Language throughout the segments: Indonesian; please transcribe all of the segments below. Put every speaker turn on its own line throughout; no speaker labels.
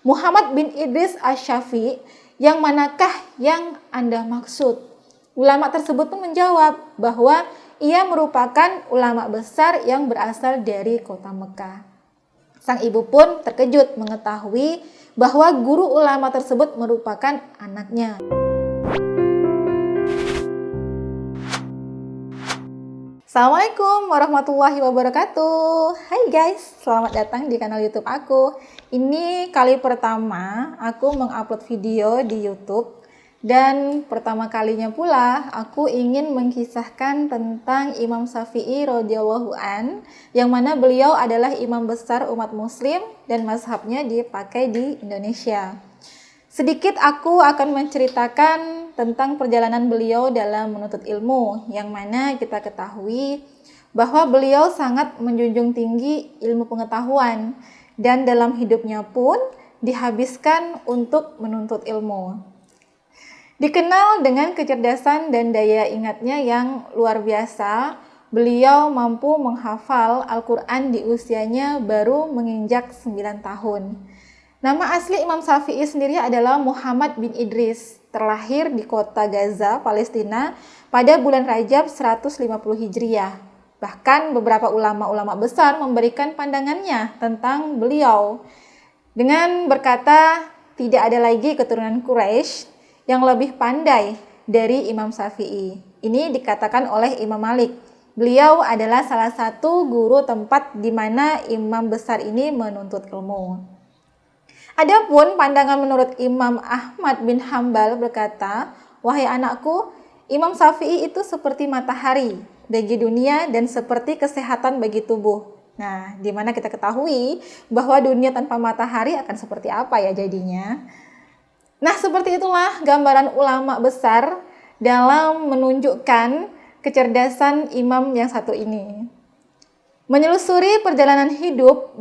Muhammad bin Idris Asy-Syafi'i, yang manakah yang Anda maksud? Ulama tersebut pun menjawab bahwa ia merupakan ulama besar yang berasal dari kota Mekah. Sang ibu pun terkejut mengetahui bahwa guru ulama tersebut merupakan anaknya. Assalamualaikum warahmatullahi wabarakatuh. Hai guys, selamat datang di kanal YouTube aku. Ini kali pertama aku mengupload video di YouTube, dan pertama kalinya pula aku ingin mengkisahkan tentang Imam Syafi'i radhiyallahu an, yang mana beliau adalah imam besar umat muslim dan mazhabnya dipakai di Indonesia. Sedikit aku akan menceritakan tentang perjalanan beliau dalam menuntut ilmu, yang mana kita ketahui bahwa beliau sangat menjunjung tinggi ilmu pengetahuan dan dalam hidupnya pun dihabiskan untuk menuntut ilmu. Dikenal dengan kecerdasan dan daya ingatnya yang luar biasa, beliau mampu menghafal Al-Quran di usianya baru menginjak 9 tahun. Nama asli Imam Syafi'i sendiri adalah Muhammad bin Idris, terlahir di kota Gaza, Palestina pada bulan Rajab 150 Hijriah. Bahkan beberapa ulama-ulama besar memberikan pandangannya tentang beliau dengan berkata tidak ada lagi keturunan Quraisy yang lebih pandai dari Imam Syafi'i. Ini dikatakan oleh Imam Malik. Beliau adalah salah satu guru tempat di mana imam besar ini menuntut ilmu. Adapun pandangan menurut Imam Ahmad bin Hambal berkata, "Wahai anakku, Imam Syafi'i itu seperti matahari bagi dunia dan seperti kesehatan bagi tubuh." Nah, di mana kita ketahui bahwa dunia tanpa matahari akan seperti apa ya jadinya. Nah, seperti itulah gambaran ulama besar dalam menunjukkan kecerdasan imam yang satu ini. Menelusuri perjalanan hidup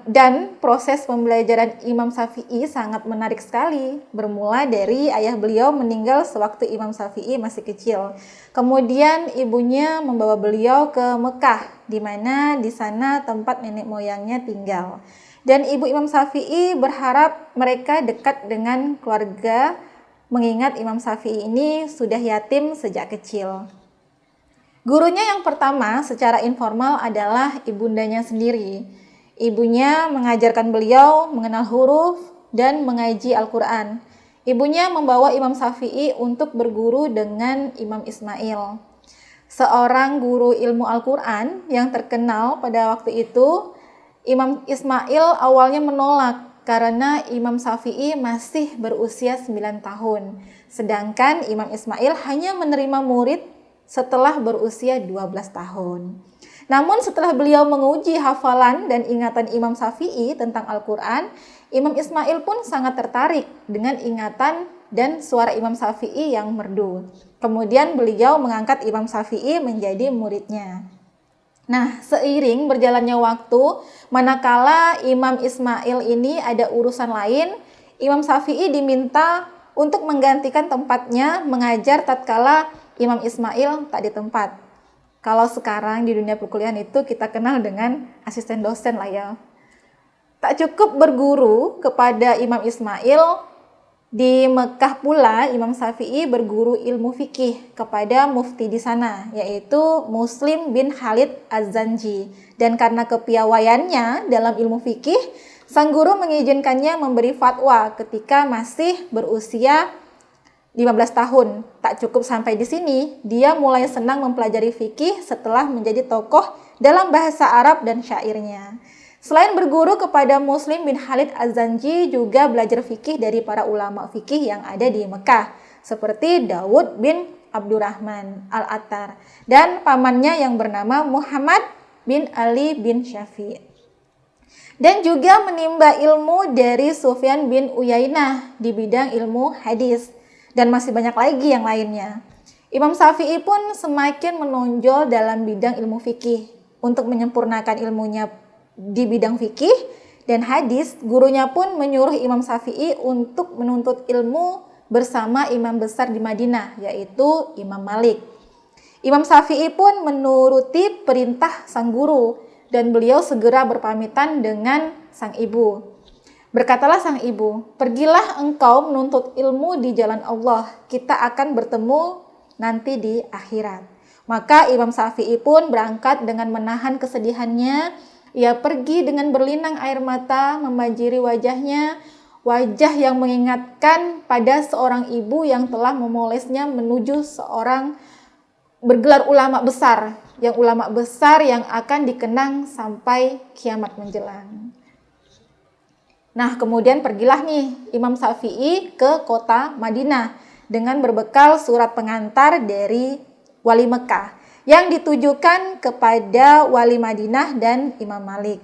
dan proses pembelajaran Imam Syafi'i sangat menarik sekali. Bermula dari ayah beliau meninggal sewaktu Imam Syafi'i masih kecil. Kemudian ibunya membawa beliau ke Mekah, di mana di sana tempat nenek moyangnya tinggal. Dan ibu Imam Syafi'i berharap mereka dekat dengan keluarga, mengingat Imam Syafi'i ini sudah yatim sejak kecil. Gurunya yang pertama secara informal adalah ibundanya sendiri. Ibunya mengajarkan beliau mengenal huruf dan mengaji Al-Quran. Ibunya membawa Imam Syafi'i untuk berguru dengan Imam Ismail, seorang guru ilmu Al-Quran yang terkenal pada waktu itu. Imam Ismail awalnya menolak karena Imam Syafi'i masih berusia 9 tahun. Sedangkan Imam Ismail hanya menerima murid setelah berusia 12 tahun. Namun setelah beliau menguji hafalan dan ingatan Imam Syafi'i tentang Al-Quran, Imam Ismail pun sangat tertarik dengan ingatan dan suara Imam Syafi'i yang merdu. Kemudian beliau mengangkat Imam Syafi'i menjadi muridnya. Nah, seiring berjalannya waktu, manakala Imam Ismail ini ada urusan lain, Imam Syafi'i diminta untuk menggantikan tempatnya mengajar tatkala Imam Ismail tak di tempat. Kalau sekarang di dunia perkuliahan itu kita kenal dengan asisten dosen lah ya. Tak cukup berguru kepada Imam Ismail, di Mekah pula Imam Syafi'i berguru ilmu fikih kepada mufti di sana, yaitu Muslim bin Khalid Az-Zanji. Dan karena kepiawaiannya dalam ilmu fikih, sang guru mengizinkannya memberi fatwa ketika masih berusia 15 tahun. Tak cukup sampai di sini, dia mulai senang mempelajari fikih setelah menjadi tokoh dalam bahasa Arab dan syairnya. Selain berguru kepada Muslim bin Khalid Az-Zanji, juga belajar fikih dari para ulama fikih yang ada di Mekah, seperti Daud bin Abdurrahman Al-Attar dan pamannya yang bernama Muhammad bin Ali bin Syafi'i. Dan juga menimba ilmu dari Sufyan bin Uyainah di bidang ilmu hadis. Dan masih banyak lagi yang lainnya. Imam Syafi'i pun semakin menonjol dalam bidang ilmu fikih. Untuk menyempurnakan ilmunya di bidang fikih dan hadis, gurunya pun menyuruh Imam Syafi'i untuk menuntut ilmu bersama imam besar di Madinah, yaitu Imam Malik. Imam Syafi'i pun menuruti perintah sang guru dan beliau segera berpamitan dengan sang ibu. Berkatalah sang ibu, "Pergilah engkau menuntut ilmu di jalan Allah, kita akan bertemu nanti di akhirat." Maka Imam Syafi'i pun berangkat dengan menahan kesedihannya. Ia pergi dengan berlinang air mata membanjiri wajahnya, wajah yang mengingatkan pada seorang ibu yang telah memolesnya menuju seorang bergelar ulama besar, yang akan dikenang sampai kiamat menjelang. Nah, kemudian pergilah nih Imam Syafi'i ke kota Madinah dengan berbekal surat pengantar dari wali Mekah yang ditujukan kepada wali Madinah dan Imam Malik.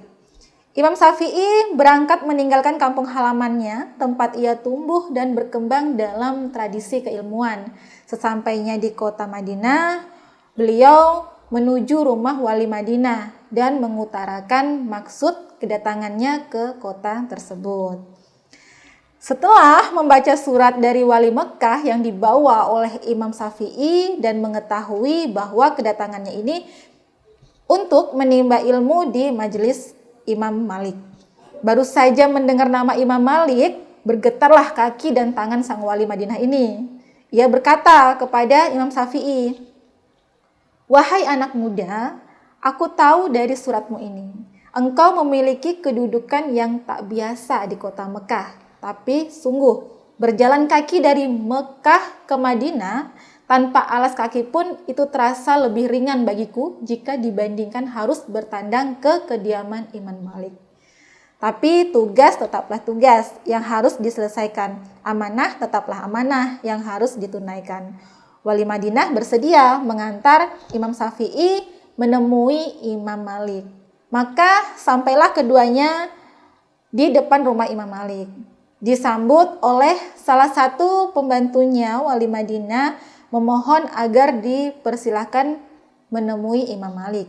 Imam Syafi'i berangkat meninggalkan kampung halamannya, tempat ia tumbuh dan berkembang dalam tradisi keilmuan. Sesampainya di kota Madinah, beliau menuju rumah wali Madinah dan mengutarakan maksud kedatangannya ke kota tersebut. Setelah membaca surat dari wali Mekah yang dibawa oleh Imam Syafi'i dan mengetahui bahwa kedatangannya ini untuk menimba ilmu di majelis Imam Malik. Baru saja mendengar nama Imam Malik, bergetarlah kaki dan tangan sang wali Madinah ini. Ia berkata kepada Imam Syafi'i, "Wahai anak muda, aku tahu dari suratmu ini, engkau memiliki kedudukan yang tak biasa di kota Mekah. Tapi sungguh, berjalan kaki dari Mekah ke Madinah tanpa alas kaki pun itu terasa lebih ringan bagiku jika dibandingkan harus bertandang ke kediaman Imam Malik. Tapi tugas tetaplah tugas yang harus diselesaikan. Amanah tetaplah amanah yang harus ditunaikan." Wali Madinah bersedia mengantar Imam Syafi'i menemui Imam Malik. Maka sampailah keduanya di depan rumah Imam Malik. Disambut oleh salah satu pembantunya, wali Madinah memohon agar dipersilahkan menemui Imam Malik.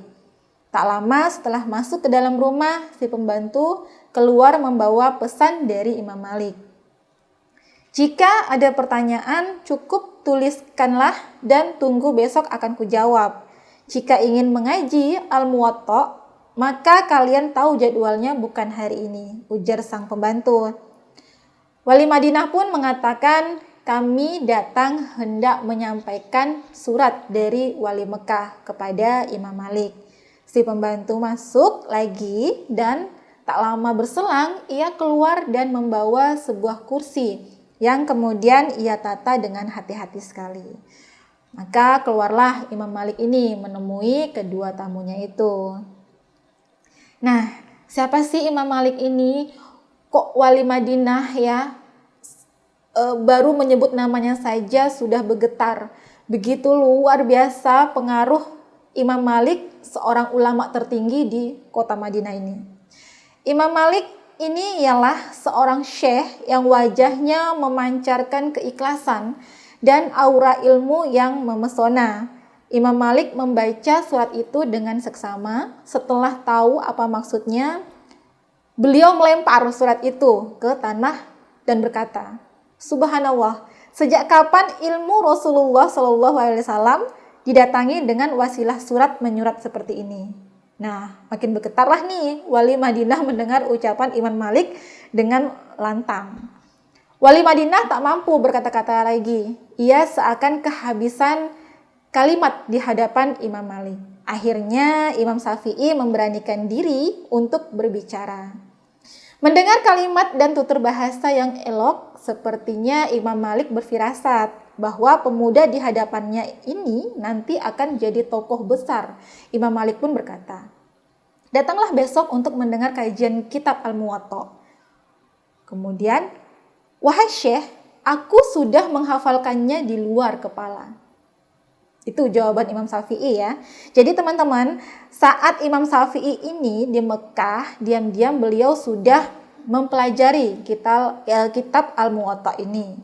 Tak lama setelah masuk ke dalam rumah, si pembantu keluar membawa pesan dari Imam Malik. "Jika ada pertanyaan, cukup tuliskanlah dan tunggu besok akan kujawab. Jika ingin mengaji Al-Muwatta, maka kalian tahu jadwalnya bukan hari ini," ujar sang pembantu. Wali Madinah pun mengatakan, "Kami datang hendak menyampaikan surat dari wali Mekah kepada Imam Malik." Si pembantu masuk lagi dan tak lama berselang ia keluar dan membawa sebuah kursi yang kemudian ia tata dengan hati-hati sekali. Maka keluarlah Imam Malik ini menemui kedua tamunya itu. Nah, siapa sih Imam Malik ini? Kok wali Madinah ya baru menyebut namanya saja sudah bergetar. Begitu luar biasa pengaruh Imam Malik, seorang ulama tertinggi di kota Madinah ini. Imam Malik ini ialah seorang syekh yang wajahnya memancarkan keikhlasan dan aura ilmu yang memesona. Imam Malik membaca surat itu dengan seksama. Setelah tahu apa maksudnya, beliau melempar surat itu ke tanah dan berkata, "Subhanallah, sejak kapan ilmu Rasulullah SAW didatangi dengan wasilah surat menyurat seperti ini?" Nah, makin bergetarlah nih wali Madinah mendengar ucapan Imam Malik dengan lantang. Wali Madinah tak mampu berkata-kata lagi. Ia seakan kehabisan kalimat di hadapan Imam Malik. Akhirnya Imam Syafi'i memberanikan diri untuk berbicara. Mendengar kalimat dan tutur bahasa yang elok, sepertinya Imam Malik berfirasat bahwa pemuda di hadapannya ini nanti akan jadi tokoh besar. Imam Malik pun berkata, "Datanglah besok untuk mendengar kajian kitab Al-Muwatta." Kemudian, "Wahai Syekh, aku sudah menghafalkannya di luar kepala." Itu jawaban Imam Syafi'i ya. Jadi teman-teman, saat Imam Syafi'i ini di Mekah, diam-diam beliau sudah mempelajari kitab Al-Muwatta ini.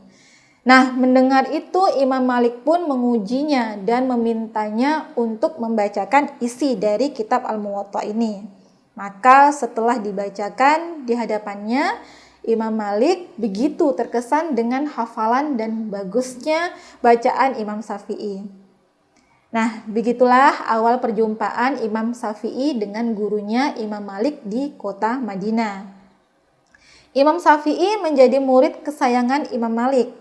Nah, mendengar itu Imam Malik pun mengujinya dan memintanya untuk membacakan isi dari kitab Al-Muwatta ini. Maka setelah dibacakan di hadapannya, Imam Malik begitu terkesan dengan hafalan dan bagusnya bacaan Imam Syafi'i. Nah, begitulah awal perjumpaan Imam Syafi'i dengan gurunya Imam Malik di kota Madinah. Imam Syafi'i menjadi murid kesayangan Imam Malik.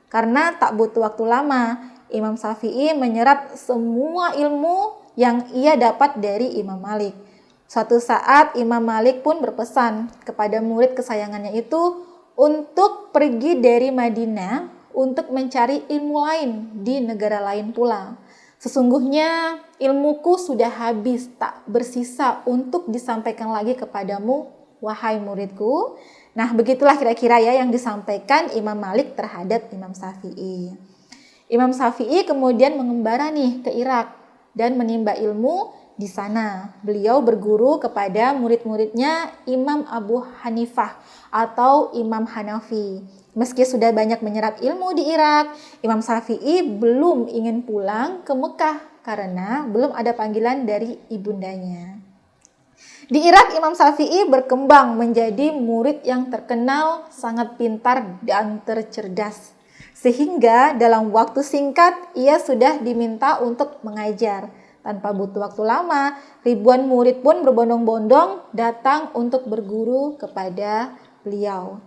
Karena tak butuh waktu lama, Imam Syafi'i menyerap semua ilmu yang ia dapat dari Imam Malik. Suatu saat Imam Malik pun berpesan kepada murid kesayangannya itu untuk pergi dari Madinah untuk mencari ilmu lain di negara lain pula. Sesungguhnya ilmuku sudah habis, tak bersisa untuk disampaikan lagi kepadamu, wahai muridku. Nah, begitulah kira-kira ya yang disampaikan Imam Malik terhadap Imam Syafi'i. Imam Syafi'i kemudian mengembara nih ke Irak dan menimba ilmu di sana. Beliau berguru kepada murid-muridnya Imam Abu Hanifah atau Imam Hanafi. Meski sudah banyak menyerap ilmu di Irak, Imam Syafi'i belum ingin pulang ke Mekah karena belum ada panggilan dari ibundanya. Di Irak, Imam Syafi'i berkembang menjadi murid yang terkenal sangat pintar dan tercerdas. Sehingga dalam waktu singkat ia sudah diminta untuk mengajar. Tanpa butuh waktu lama, ribuan murid pun berbondong-bondong datang untuk berguru kepada beliau.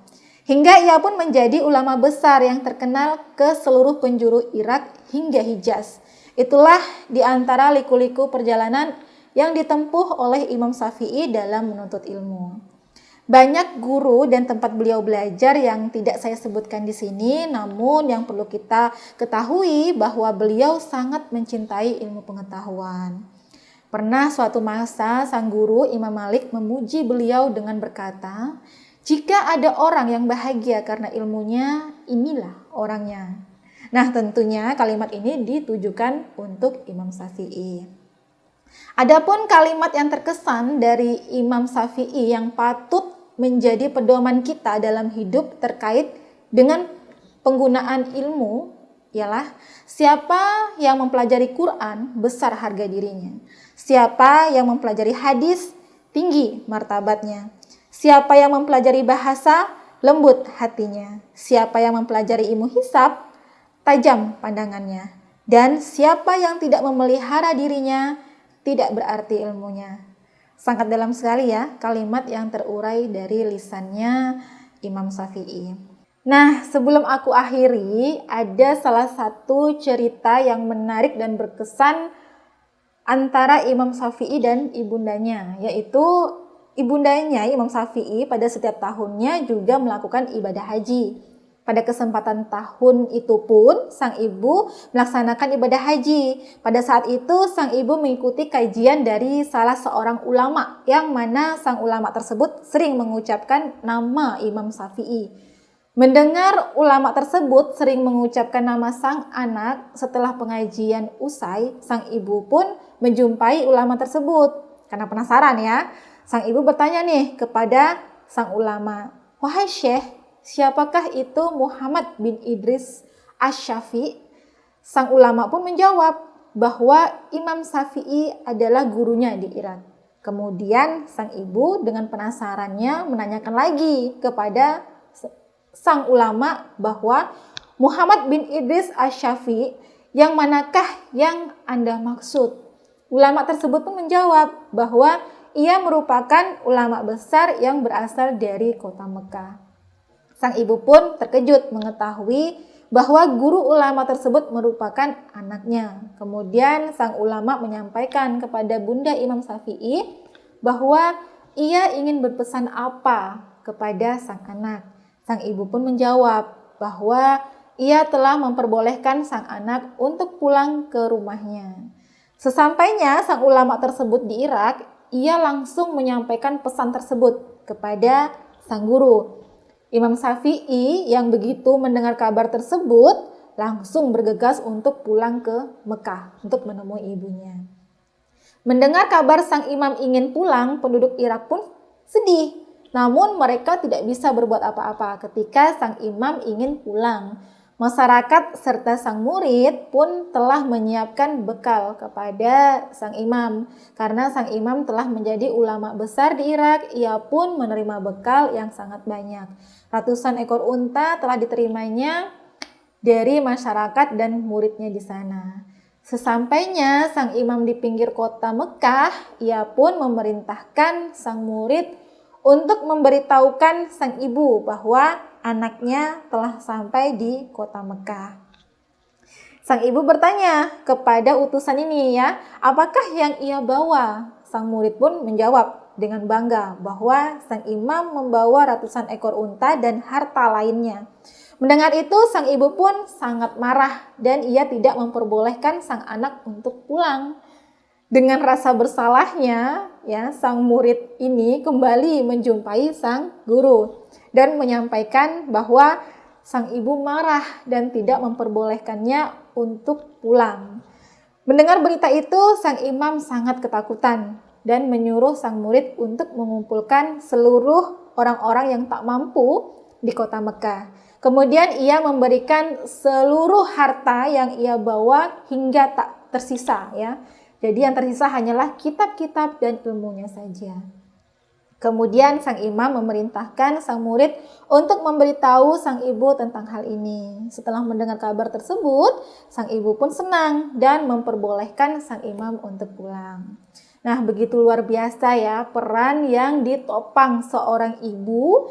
Hingga ia pun menjadi ulama besar yang terkenal ke seluruh penjuru Irak hingga Hijaz. Itulah di antara liku-liku perjalanan yang ditempuh oleh Imam Syafi'i dalam menuntut ilmu. Banyak guru dan tempat beliau belajar yang tidak saya sebutkan di sini, namun yang perlu kita ketahui bahwa beliau sangat mencintai ilmu pengetahuan. Pernah suatu masa sang guru Imam Malik memuji beliau dengan berkata, "Jika ada orang yang bahagia karena ilmunya, inilah orangnya." Nah, tentunya kalimat ini ditujukan untuk Imam Syafi'i. Adapun kalimat yang terkesan dari Imam Syafi'i yang patut menjadi pedoman kita dalam hidup terkait dengan penggunaan ilmu ialah, siapa yang mempelajari Quran besar harga dirinya. Siapa yang mempelajari hadis tinggi martabatnya. Siapa yang mempelajari bahasa lembut hatinya. Siapa yang mempelajari ilmu hisab tajam pandangannya. Dan siapa yang tidak memelihara dirinya tidak berarti ilmunya. Sangat dalam sekali ya kalimat yang terurai dari lisannya Imam Syafi'i. Nah, sebelum aku akhiri, ada salah satu cerita yang menarik dan berkesan antara Imam Syafi'i dan ibundanya, yaitu ibundanya Imam Syafi'i pada setiap tahunnya juga melakukan ibadah haji. Pada kesempatan tahun itu pun sang ibu melaksanakan ibadah haji. Pada saat itu sang ibu mengikuti kajian dari salah seorang ulama, yang mana sang ulama tersebut sering mengucapkan nama Imam Syafi'i. Mendengar ulama tersebut sering mengucapkan nama sang anak, setelah pengajian usai, sang ibu pun menjumpai ulama tersebut. Karena penasaran ya, sang ibu bertanya nih kepada sang ulama, "Wahai Syekh, siapakah itu Muhammad bin Idris Asy-Syafi'i?" Sang ulama pun menjawab bahwa Imam Syafi'i adalah gurunya di Irak. Kemudian sang ibu dengan penasarannya menanyakan lagi kepada sang ulama bahwa Muhammad bin Idris Asy-Syafi'i yang manakah yang Anda maksud? Ulama tersebut pun menjawab bahwa ia merupakan ulama besar yang berasal dari kota Mekah. Sang ibu pun terkejut mengetahui bahwa guru ulama tersebut merupakan anaknya. Kemudian sang ulama menyampaikan kepada bunda Imam Syafi'i bahwa ia ingin berpesan apa kepada sang anak. Sang ibu pun menjawab bahwa ia telah memperbolehkan sang anak untuk pulang ke rumahnya. Sesampainya sang ulama tersebut di Irak, ia langsung menyampaikan pesan tersebut kepada sang guru. Imam Syafi'i yang begitu mendengar kabar tersebut langsung bergegas untuk pulang ke Mekah untuk menemui ibunya. Mendengar kabar sang imam ingin pulang, penduduk Irak pun sedih. Namun mereka tidak bisa berbuat apa-apa ketika sang imam ingin pulang. Masyarakat serta sang murid pun telah menyiapkan bekal kepada sang imam. Karena sang imam telah menjadi ulama besar di Irak, ia pun menerima bekal yang sangat banyak. Ratusan ekor unta telah diterimanya dari masyarakat dan muridnya di sana. Sesampainya sang imam di pinggir kota Mekah, ia pun memerintahkan sang murid untuk memberitahukan sang ibu bahwa anaknya telah sampai di kota Mekah. Sang ibu bertanya kepada utusan ini ya, apakah yang ia bawa? Sang murid pun menjawab dengan bangga bahwa sang imam membawa ratusan ekor unta dan harta lainnya. Mendengar itu, sang ibu pun sangat marah dan ia tidak memperbolehkan sang anak untuk pulang. Dengan rasa bersalahnya, ya, sang murid ini kembali menjumpai sang guru dan menyampaikan bahwa sang ibu marah dan tidak memperbolehkannya untuk pulang. Mendengar berita itu, sang imam sangat ketakutan dan menyuruh sang murid untuk mengumpulkan seluruh orang-orang yang tak mampu di kota Mekah. Kemudian ia memberikan seluruh harta yang ia bawa hingga tak tersisa ya. Jadi yang tersisa hanyalah kitab-kitab dan ilmunya saja. Kemudian sang imam memerintahkan sang murid untuk memberitahu sang ibu tentang hal ini. Setelah mendengar kabar tersebut, sang ibu pun senang dan memperbolehkan sang imam untuk pulang. Nah, begitu luar biasa ya peran yang ditopang seorang ibu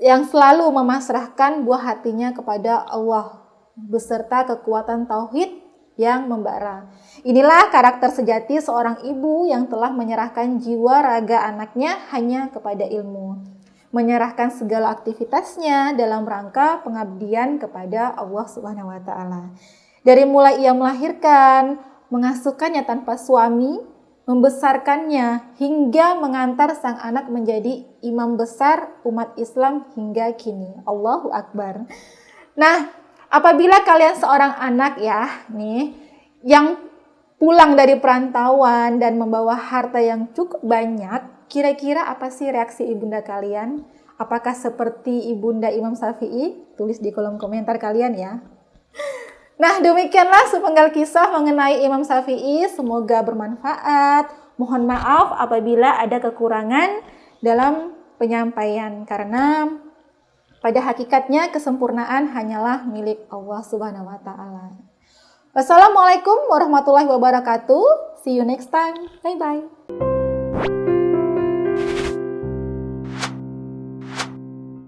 yang selalu memasrahkan buah hatinya kepada Allah beserta kekuatan tauhid yang membara. Inilah karakter sejati seorang ibu yang telah menyerahkan jiwa raga anaknya hanya kepada ilmu, menyerahkan segala aktivitasnya dalam rangka pengabdian kepada Allah Subhanahu wa taala. Dari mulai ia melahirkan, mengasuhkannya tanpa suami, membesarkannya hingga mengantar sang anak menjadi imam besar umat Islam hingga kini. Allahu Akbar. Nah, apabila kalian seorang anak ya, nih, yang pulang dari perantauan dan membawa harta yang cukup banyak, kira-kira apa sih reaksi ibunda kalian? Apakah seperti ibunda Imam Syafi'i? Tulis di kolom komentar kalian ya. Nah, demikianlah sepenggal kisah mengenai Imam Syafi'i. Semoga bermanfaat. Mohon maaf apabila ada kekurangan dalam penyampaian, karena pada hakikatnya kesempurnaan hanyalah milik Allah Subhanahu wa taala. Wassalamualaikum warahmatullahi wabarakatuh. See you next time. Bye bye.